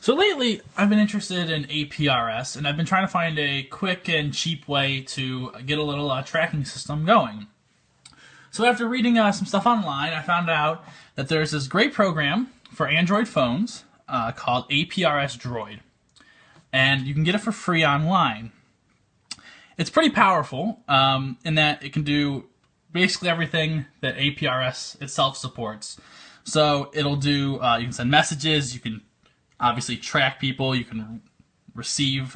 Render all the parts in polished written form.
So lately, I've been interested in APRS, and I've been trying to find a quick and cheap way to get a little tracking system going. So after reading some stuff online, I found out that there's this great program for Android phones called APRS Droid, and you can get it for free online. It's pretty powerful in that it can do basically everything that APRS itself supports. So it'll do, you can send messages, you can obviously track people, you can receive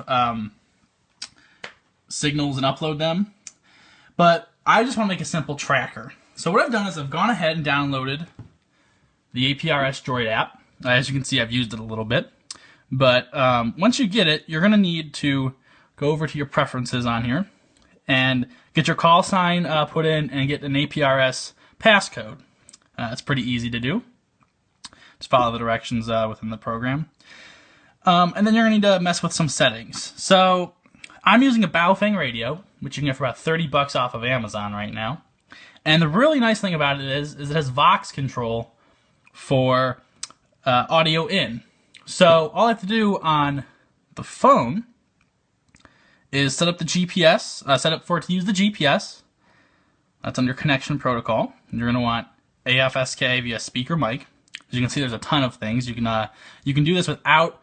signals and upload them. But I just want to make a simple tracker. So what I've done is I've gone ahead and downloaded the APRS Droid app. As you can see, I've used it a little bit. But once you get it, you're going to need to go over to your preferences on here and get your call sign put in and get an APRS passcode. It's pretty easy to do. Just follow the directions within the program. And then you're going to need to mess with some settings. So I'm using a Baofeng radio, which you can get for about $30 off of Amazon right now. And the really nice thing about it is it has Vox control for audio in. So all I have to do on the phone is set up the GPS, set up for it to use the GPS. That's under connection protocol. And you're going to want AFSK via speaker mic. As you can see, there's a ton of things. You can do this without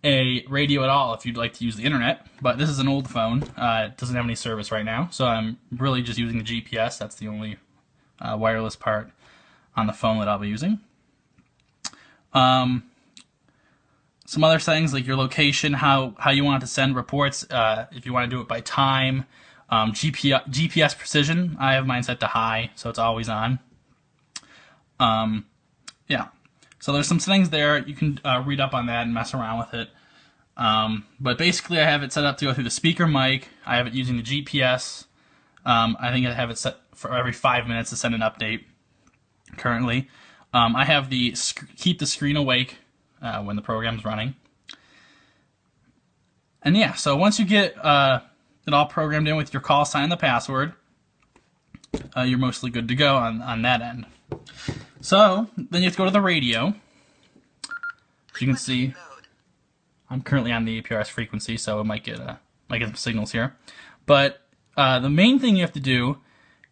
a radio at all if you'd like to use the internet, but this is an old phone. It doesn't have any service right now, so I'm really just using the GPS. That's the only wireless part on the phone that I'll be using. Some other things like your location, how you want to send reports, if you want to do it by time, GPS precision. I have mine set to high, so it's always on. Yeah. So there's some settings there. You can read up on that and mess around with it. But basically I have it set up to go through the speaker mic. I have it using the GPS. I think I have it set for every 5 minutes to send an update currently. I have the keep the screen awake when the program's running. And yeah, so once you get it all programmed in with your call sign and the password, you're mostly good to go on that end. So, then you have to go to the radio. As you can see, I'm currently on the APRS frequency, so it might get some signals here. But the main thing you have to do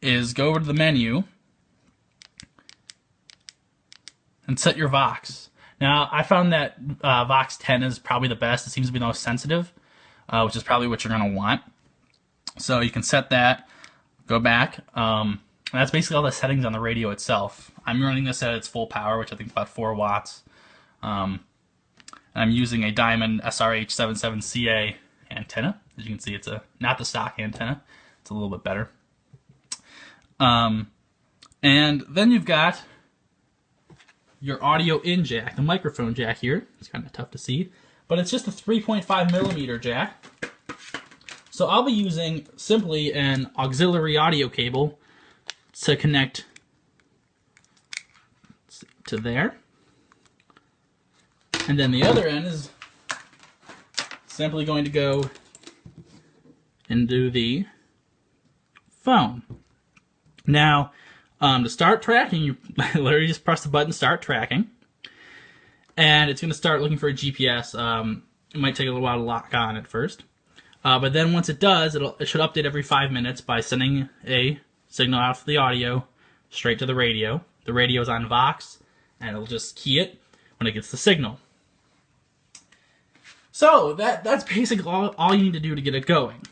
is go over to the menu and set your Vox. Now, I found that Vox 10 is probably the best. It seems to be the most sensitive, which is probably what you're going to want. So you can set that, go back. And that's basically all the settings on the radio itself. I'm running this at its full power, which I think is about 4 watts. And I'm using a Diamond SRH77CA antenna. As you can see, it's not the stock antenna. It's a little bit better. And then you've got your audio in jack, the microphone jack here. It's kind of tough to see, but it's just a 3.5 millimeter jack. So I'll be using simply an auxiliary audio cable to connect to there. And then the other end is simply going to go into the phone. Now, to start tracking, you literally just press the button, start tracking, and it's going to start looking for a GPS. It might take a little while to lock on at first, but then once it does, it should update every 5 minutes by sending a signal out for the audio straight to the radio. The radio is on Vox, and it'll just key it when it gets the signal. So that's basically all you need to do to get it going.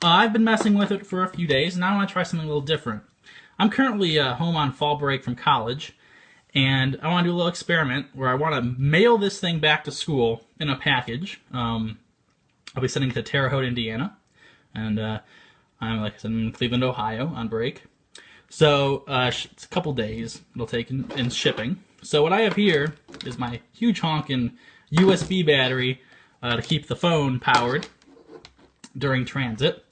I've been messing with it for a few days, and now I want to try something a little different. I'm currently home on fall break from college, and I want to do a little experiment where I want to mail this thing back to school in a package. I'll be sending it to Terre Haute, Indiana, and I'm, like I said, in Cleveland, Ohio on break. So it's a couple days it'll take in shipping. So what I have here is my huge honkin' USB battery to keep the phone powered during transit.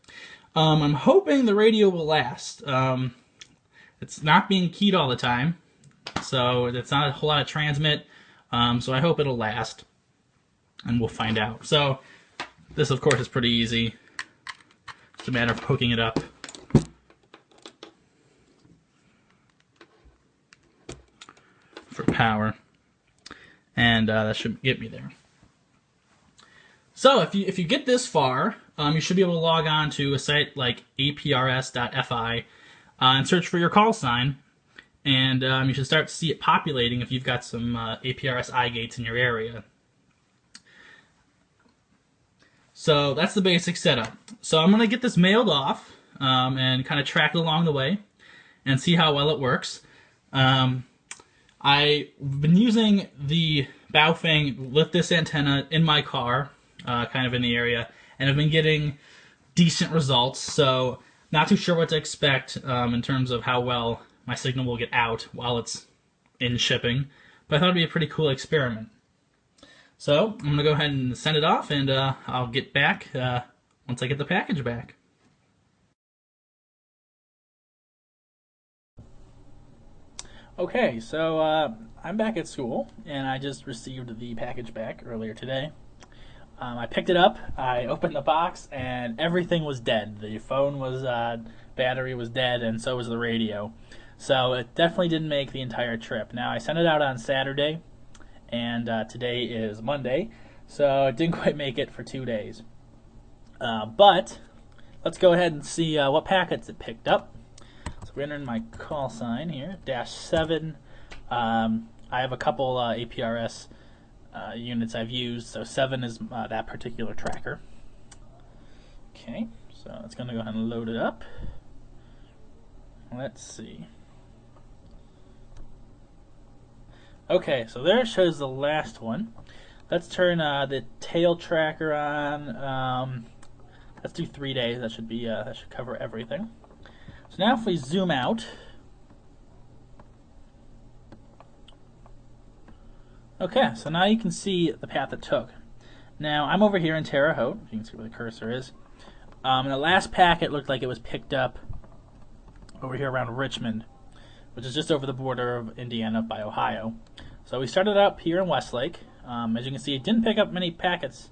I'm hoping the radio will last. It's not being keyed all the time, so it's not a whole lot of transmit, so I hope it'll last, and we'll find out. So this, of course, is pretty easy. It's a matter of hooking it up. For power, and that should get me there. So if you get this far, you should be able to log on to a site like APRS.fi and search for your call sign, and you should start to see it populating if you've got some APRS iGates in your area. So that's the basic setup. So I'm going to get this mailed off and kind of track it along the way and see how well it works. I've been using the Baofeng lift this antenna in my car, kind of in the area, and I've been getting decent results, so not too sure what to expect in terms of how well my signal will get out while it's in shipping, but I thought it'd be a pretty cool experiment. So I'm going to go ahead and send it off, and I'll get back once I get the package back. Okay, so I'm back at school, and I just received the package back earlier today. I picked it up, I opened the box, and everything was dead. The phone was, battery was dead, and so was the radio. So it definitely didn't make the entire trip. Now, I sent it out on Saturday, and today is Monday, so it didn't quite make it for 2 days. But let's go ahead and see what packets it picked up. So we're entering my call sign here, -7. I have a couple APRS units I've used, so 7 is that particular tracker. Okay, so it's going to go ahead and load it up. Let's see. Okay, so there it shows the last one. Let's turn the tail tracker on. Let's do 3 days. That should be that should cover everything. So now if we zoom out, okay, so now you can see the path it took. Now I'm over here in Terre Haute. You can see where the cursor is. And the last packet looked like it was picked up over here around Richmond, which is just over the border of Indiana by Ohio. So we started up here in Westlake. As you can see, it didn't pick up many packets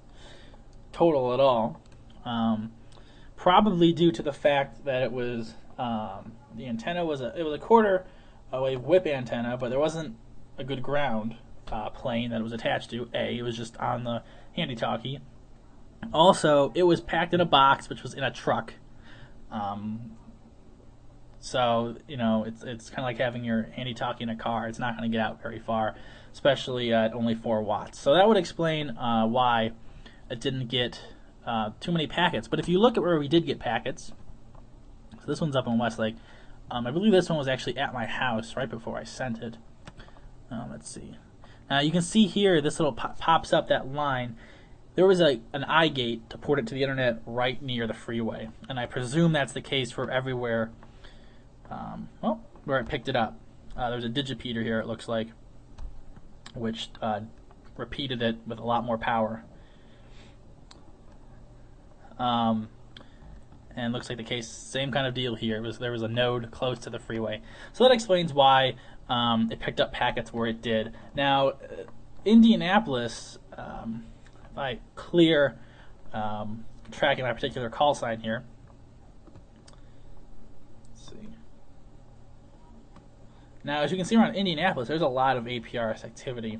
total at all. Probably due to the fact that it was the antenna was a quarter wave whip antenna, but there wasn't a good ground plane that it was attached to. It was just on the handy-talkie. Also, it was packed in a box, which was in a truck. So, you know, it's kind of like having your handy-talkie in a car. It's not going to get out very far, especially at only 4 watts. So that would explain why it didn't get too many packets. But if you look at where we did get packets, so this one's up in Westlake. I believe this one was actually at my house right before I sent it. Let's see. You can see here, this little pops up that line. There was an iGate to port it to the internet right near the freeway, and I presume that's the case for everywhere. Well, where I picked it up. There's a digipeater here, it looks like, which repeated it with a lot more power. And looks like the case, same kind of deal here. There was a node close to the freeway. So that explains why it picked up packets where it did. Now, Indianapolis, if I clear tracking my particular call sign here, let's see. Now, as you can see around Indianapolis, there's a lot of APRS activity.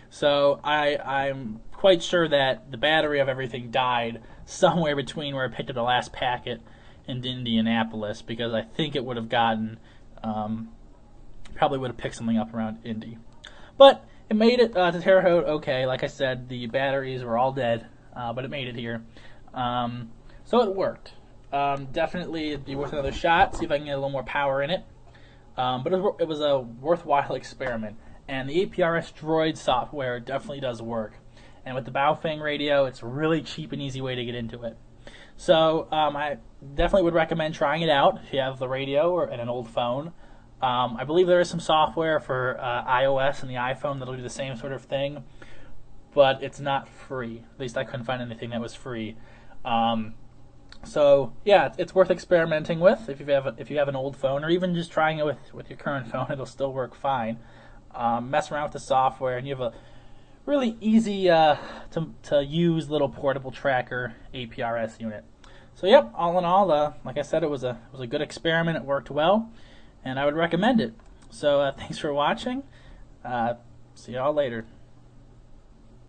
So I'm quite sure that the battery of everything died somewhere between where I picked up the last packet and Indianapolis, because I think it would have gotten, probably would have picked something up around Indy. But it made it to Terre Haute okay. Like I said, the batteries were all dead, but it made it here. So it worked. Definitely it'd be worth another shot, see if I can get a little more power in it. But it was a worthwhile experiment. And the APRS Droid software definitely does work. And with the Baofeng radio, it's a really cheap and easy way to get into it. So I definitely would recommend trying it out if you have the radio and an old phone. I believe there is some software for iOS and the iPhone that'll do the same sort of thing, but it's not free. At least I couldn't find anything that was free. So yeah, it's worth experimenting with if you have an old phone, or even just trying it with your current phone. It'll still work fine. Mess around with the software, and you have a really easy to use little portable tracker APRS unit. So yep, all in all, like I said, it was a good experiment. It worked well, and I would recommend it. So thanks for watching. See y'all later.